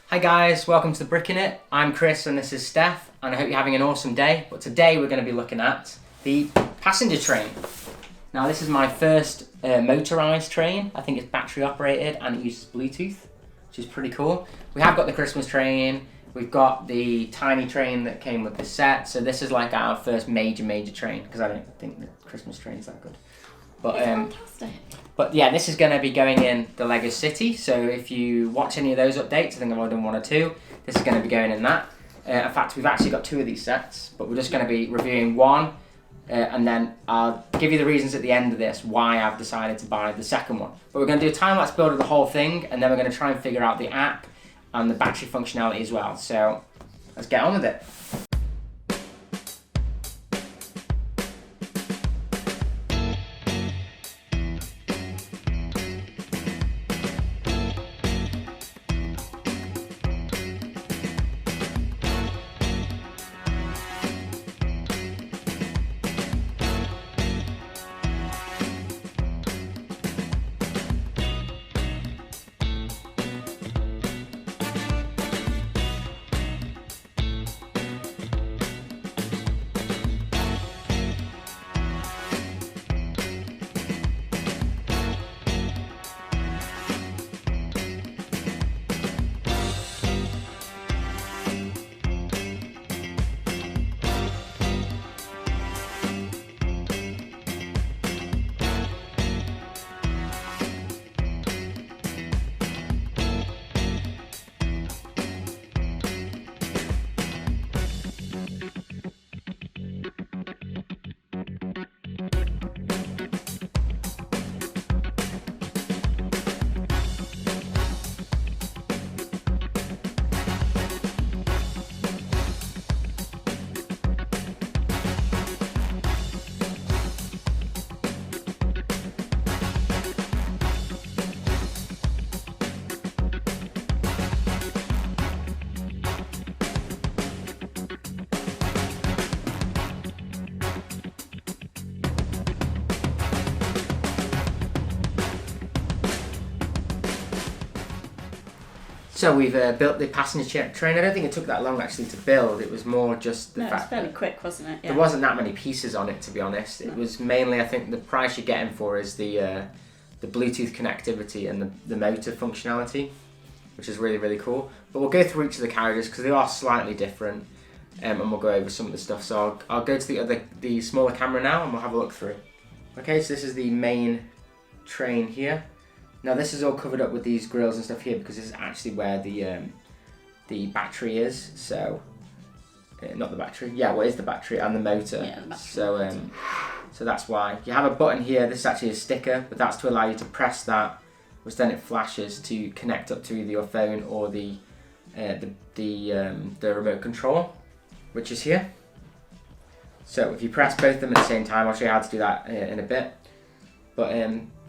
Hi guys, welcome to the Brick in It. I'm Chris and this is Steph, and I hope you're having an awesome day. But today we're going to be looking at the passenger train. Now this is my first motorised train. I think it's battery operated and it uses Bluetooth, which is pretty cool. We have got the Christmas train, we've got the tiny train that came with the set, so this is like our first major train, because I don't think the Christmas train's that good. But it's fantastic. But yeah, this is going to be going in the Lego City, so if you watch any of those updates, I think I've already done one or two, this is going to be going in that. In fact, we've actually got two of these sets, but we're just going to be reviewing one, and then I'll give you the reasons at the end of this why I've decided to buy the second one. But we're going to do a time-lapse build of the whole thing, and then we're going to try and figure out the app and the battery functionality as well. So let's get on with it. So we've built the passenger train. I don't think it took that long actually to build. It was more just the fact it was fairly quick, wasn't it? Yeah. There wasn't that many pieces on it, to be honest. It was mainly, I think, the price you're getting for is the Bluetooth connectivity and the motor functionality, which is really cool. But we'll go through each of the carriages because they are slightly different, and we'll go over some of the stuff. So I'll go to the smaller camera now and we'll have a look through. Okay, so this is the main train here. Now this is all covered up with these grills and stuff here because this is actually where the battery is. So not the battery. Yeah, what is the battery and the motor? Yeah, the battery. So that's why you have a button here. This is actually a sticker, but that's to allow you to press that, which then it flashes to connect up to either your phone or the remote control, which is here. So if you press both of them at the same time, I'll show you how to do that in a bit. But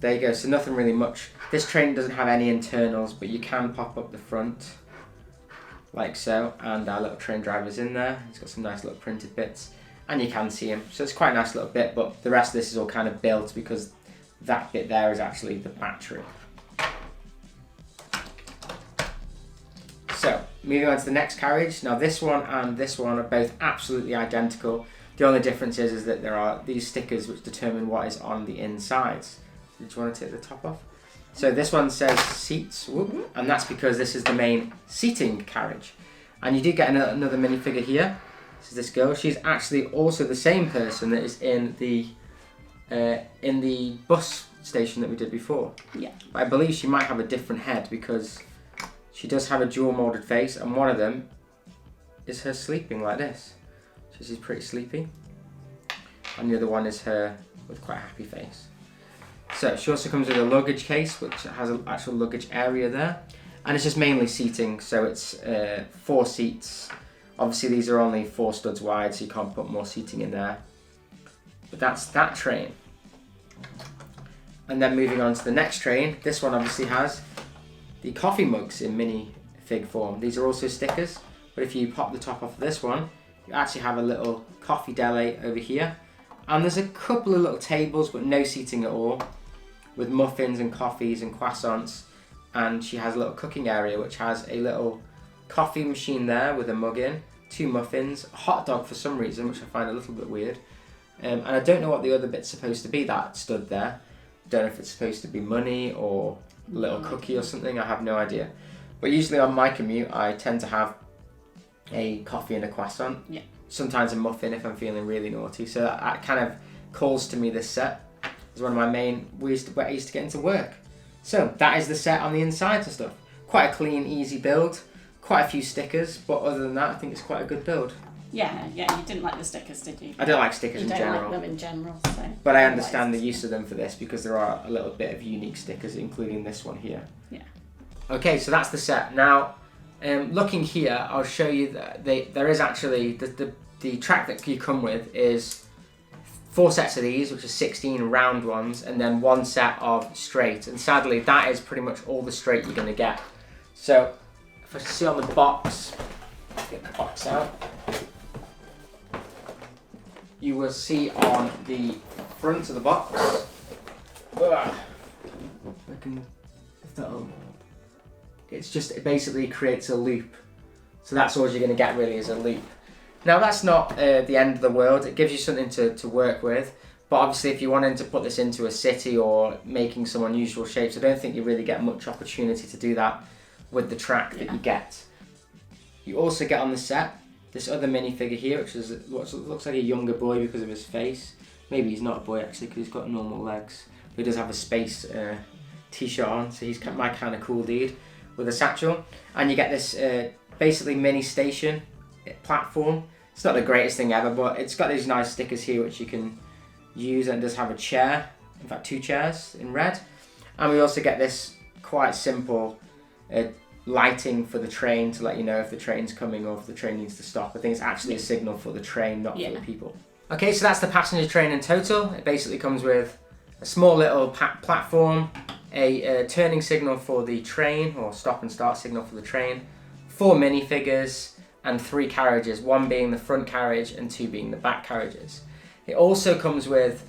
there you go, so nothing really much. This train doesn't have any internals, but you can pop up the front, like so, and our little train driver's in there. He's got some nice little printed bits, and you can see him. So it's quite a nice little bit, but the rest of this is all kind of built because that bit there is actually the battery. So, moving on to the next carriage. Now this one and this one are both absolutely identical. The only difference is that there are these stickers which determine what is on the insides. Did you want to take the top off? So this one says seats, and that's because this is the main seating carriage. And you do get another minifigure here. This is this girl. She's actually also the same person that is in the bus station that we did before. Yeah. But I believe she might have a different head because she does have a dual molded face, and one of them is her sleeping like this. So she's pretty sleepy. And the other one is her with quite a happy face. So she also comes with a luggage case, which has an actual luggage area there. And it's just mainly seating, so it's 4 seats. Obviously these are only 4 studs wide, so you can't put more seating in there. But that's that train. And then moving on to the next train, this one obviously has the coffee mugs in minifig form. These are also stickers, but if you pop the top off of this one, you actually have a little coffee deli over here. And there's a couple of little tables, but no seating at all, with muffins and coffees and croissants. And she has a little cooking area, which has a little coffee machine there with a mug in, 2 muffins, a hot dog for some reason, which I find a little bit weird. And I don't know what the other bit's supposed to be that stood there. Don't know if it's supposed to be money or a little cookie or something, I have no idea. But usually on my commute, I tend to have a coffee and a croissant. Yeah. Sometimes a muffin if I'm feeling really naughty. So that kind of calls to me this set. It's one of my main ways I used to get into work. So that is the set on the inside and stuff. Quite a clean, easy build. Quite a few stickers, but other than that, I think it's quite a good build. Yeah, you didn't like the stickers, did you? I don't like stickers in general. You don't like them in general, so... But I understand the use of them for this because there are a little bit of unique stickers, including this one here. Yeah. Okay, so that's the set. Now, looking here, I'll show you that there is actually, the track that you come with is 4 sets of these, which are 16 round ones, and then 1 set of straight. And sadly, that is pretty much all the straight you're going to get. So, if I see on the box, get the box out. You will see on the front of the box, it basically creates a loop. So that's all you're going to get really is a loop. Now that's not the end of the world, it gives you something to work with, but obviously if you wanted to put this into a city or making some unusual shapes, I don't think you really get much opportunity to do that with the track that you get. You also get on the set this other minifigure here, which is what looks like a younger boy because of his face. Maybe he's not a boy actually because he's got normal legs. But he does have a space t-shirt on, so he's my kind of cool dude with a satchel. And you get this basically mini station platform. It's not the greatest thing ever, but it's got these nice stickers here which you can use, and it does have a chair, in fact 2 chairs in red. And we also get this quite simple lighting for the train to let you know if the train's coming or if the train needs to stop. I think it's actually a signal for the train, not for the people. Okay, so that's the passenger train in total. It basically comes with a small little platform, a turning signal for the train, or stop and start signal for the train, 4 minifigures, and 3 carriages, 1 being the front carriage and 2 being the back carriages. It also comes with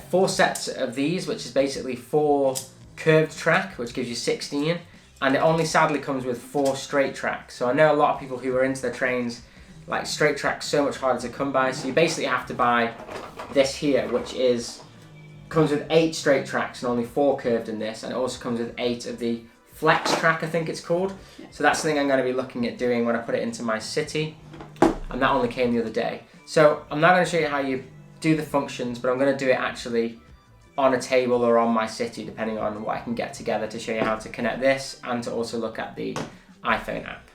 4 sets of these, which is basically 4 curved track, which gives you 16. And it only sadly comes with 4 straight tracks. So I know a lot of people who are into their trains like straight tracks so much harder to come by. So you basically have to buy this here, which comes with 8 straight tracks and only 4 curved in this. And it also comes with 8 of the flex track, I think it's called. So that's something I'm going to be looking at doing when I put it into my city. And that only came the other day. So I'm not going to show you how you do the functions, but I'm going to do it actually on a table or on my city, depending on what I can get together to show you how to connect this and to also look at the iPhone app.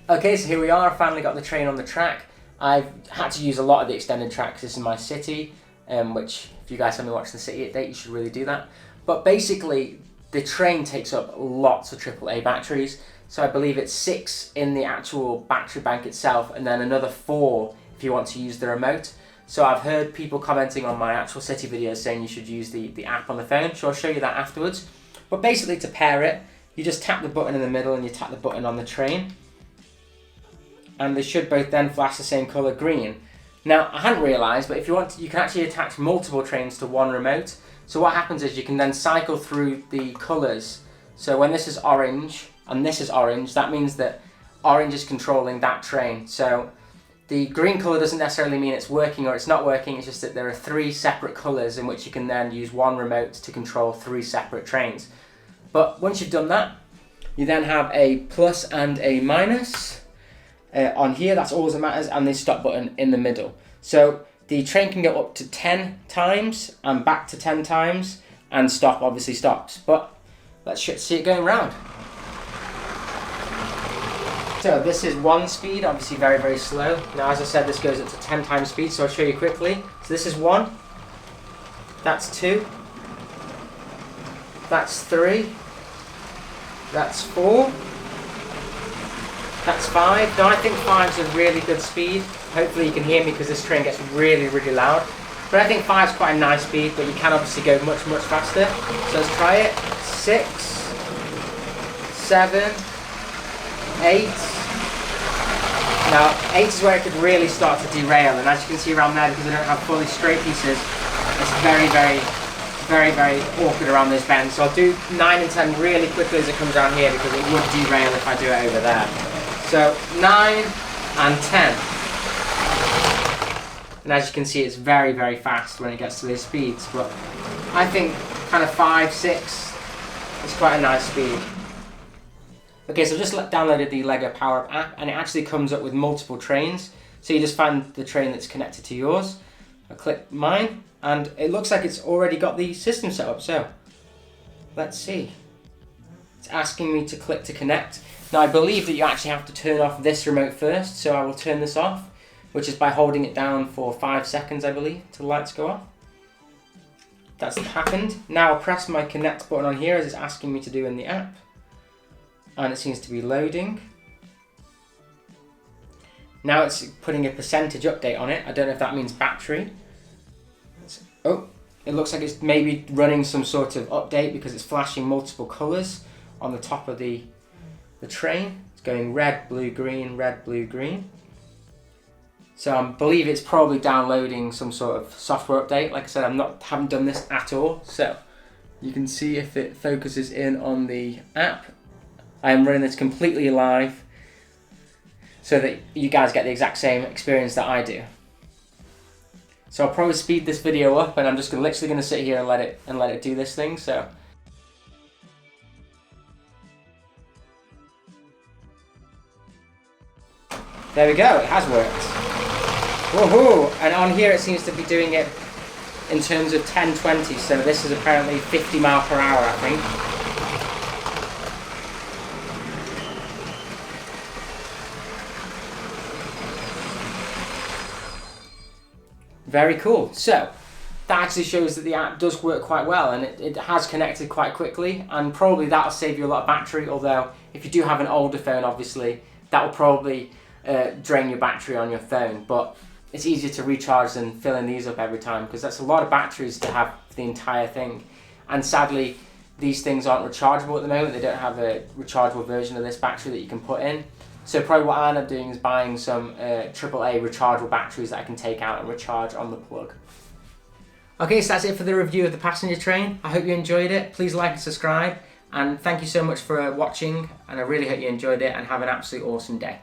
Okay, so here we are, I finally got the train on the track. I've had to use a lot of the extended track because this is my city, which if you guys haven't watched the city update, you should really do that. But basically, the train takes up lots of AAA batteries. So I believe it's 6 in the actual battery bank itself, and then another 4 if you want to use the remote. So I've heard people commenting on my actual city videos saying you should use the app on the phone, so I'll show you that afterwards. But basically to pair it, you just tap the button in the middle and you tap the button on the train. And they should both then flash the same colour, green. Now, I hadn't realised, but if you want to, you can actually attach multiple trains to one remote. So what happens is you can then cycle through the colours. So when this is orange and this is orange, that means that orange is controlling that train. So the green colour doesn't necessarily mean it's working or it's not working, it's just that there are 3 separate colours in which you can then use one remote to control 3 separate trains. But once you've done that, you then have a plus and a minus on here, that's all that matters, and the stop button in the middle. So the train can go up to 10 times and back to 10 times, and stop obviously stops. But let's see it going round. So this is 1 speed, obviously very, very slow. Now as I said, this goes up to 10 times speed, so I'll show you quickly. So this is 1, that's 2, that's 3, that's 4, that's 5. Now I think 5 is a really good speed. Hopefully you can hear me because this train gets really, really loud. But I think 5 is quite a nice speed, but you can obviously go much, much faster. So let's try it. 6, 7, 8. Now 8 is where it could really start to derail, and as you can see around there, because I don't have fully straight pieces, it's very, very, very, very awkward around those bends. So I'll do 9 and 10 really quickly as it comes down here because it would derail if I do it over there. So 9 and 10. And as you can see, it's very, very fast when it gets to those speeds. But I think kind of 5, 6 is quite a nice speed. Okay, so I've just downloaded the LEGO Power Up app, and it actually comes up with multiple trains. So you just find the train that's connected to yours. I click mine, and it looks like it's already got the system set up. So let's see. It's asking me to click to connect. Now I believe that you actually have to turn off this remote first, so I will turn this off, which is by holding it down for 5 seconds, I believe, till the lights go off. That's happened. Now I'll press my connect button on here as it's asking me to do in the app. And it seems to be loading. Now it's putting a percentage update on it. I don't know if that means battery. Oh, it looks like it's maybe running some sort of update because it's flashing multiple colours on the top of the train. It's going red, blue, green, red, blue, green. So I believe it's probably downloading some sort of software update. Like I said, haven't done this at all. So you can see if it focuses in on the app. I am running this completely live so that you guys get the exact same experience that I do. So I'll probably speed this video up, and I'm just literally going to sit here and let it do this thing. So there we go, it has worked. Woohoo! And on here it seems to be doing it in terms of 1020, so this is apparently 50 miles per hour, I think. Very cool. So that actually shows that the app does work quite well, and it has connected quite quickly, and probably that'll save you a lot of battery, although if you do have an older phone, obviously that will probably drain your battery on your phone, but it's easier to recharge than filling these up every time, because that's a lot of batteries to have for the entire thing. And sadly these things aren't rechargeable at the moment. They don't have a rechargeable version of this battery that you can put in. So probably what I'll end up doing is buying some AAA rechargeable batteries that I can take out and recharge on the plug. Okay, so that's it for the review of the passenger train. I hope you enjoyed it. Please like and subscribe, and thank you so much for watching, and I really hope you enjoyed it, and have an absolutely awesome day.